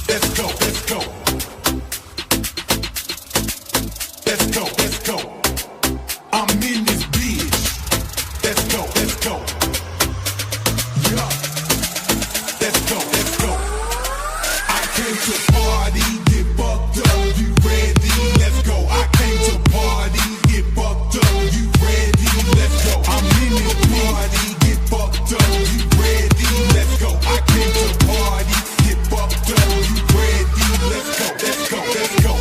Let's go, let's go. Let's go, let's go. I'm in this bitch. Let's go, let's go. Yeah. Let's go, let's go. I came to party, get fucked up, you ready? Let's go. I came to party, get fucked up, you ready? Let's go. I'm in this party, get fucked up, you ready? Let's go. I came to party, get fucked up, you ready? Let's go, let's go, let's go.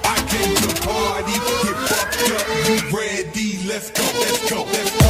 I came to party, get fucked up, you ready? Let's go, let's go, let's go.